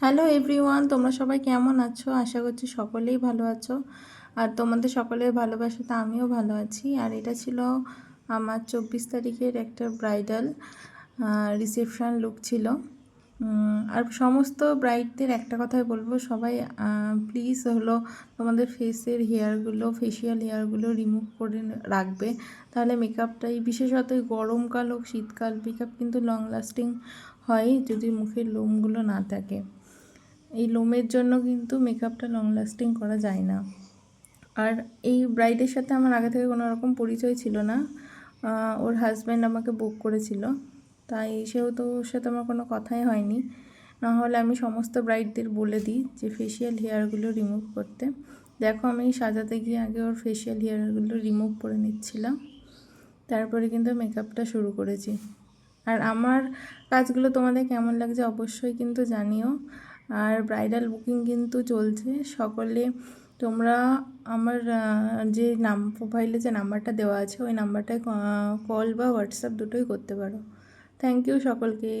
Hello everyone, তোমরা সবাই কেমন আছো? আশা করছি সকলেই ভালো আছো। আর তোমাদের সকলের ভালোবাসাতে আমিও ভালো আছি। আর এটা ছিল আমার 24 তারিখের একটা ব্রাইডাল রিসেপশন লুক ছিল। আর সমস্ত ব্রাইডদের একটা কথাই বলবো, সবাই প্লিজ হলো তোমাদের ফেসের হেয়ারগুলো, ফেশিয়াল হেয়ারগুলো রিমুভ করে রাখবে। তাহলে মেকআপটাই, বিশেষত গরমকাল হোক শীতকাল, মেকআপ কিন্তু লং লাস্টিং হয় যদি মুখের লোমগুলো না থাকে। এই লোমের জন্য কিন্তু মেকআপটা লং লাস্টিং করা যায় না। আর এই ব্রাইডের সাথে আমার আগে থেকে কোনো রকম পরিচয় ছিল না। ওর হাজব্যান্ড আমাকে বুক করেছিল, তাই সেহেতু ওর সাথে আমার কোনো কথাই হয়নি। না হলে আমি সমস্ত ব্রাইডদের বলে দিই যে ফেশিয়াল হেয়ারগুলো রিমুভ করতে। দেখো, আমি সাজাতে গিয়ে আগে ওর ফেশিয়াল হেয়ারগুলো রিমুভ করে নিচ্ছিলাম, তারপরে কিন্তু মেকআপটা শুরু করেছি। আর আমার কাজগুলো তোমাদের কেমন লাগছে অবশ্যই কিন্তু জানিও। আর ব্রাইডাল বুকিং কিন্তু চলছে, সকলে তোমরা আমার যে প্রোফাইলে যে নাম্বারটা দেওয়া আছে ওই নাম্বারটায় কল বা হোয়াটসঅ্যাপ দুটোই করতে পারো। থ্যাংক ইউ সকলকে।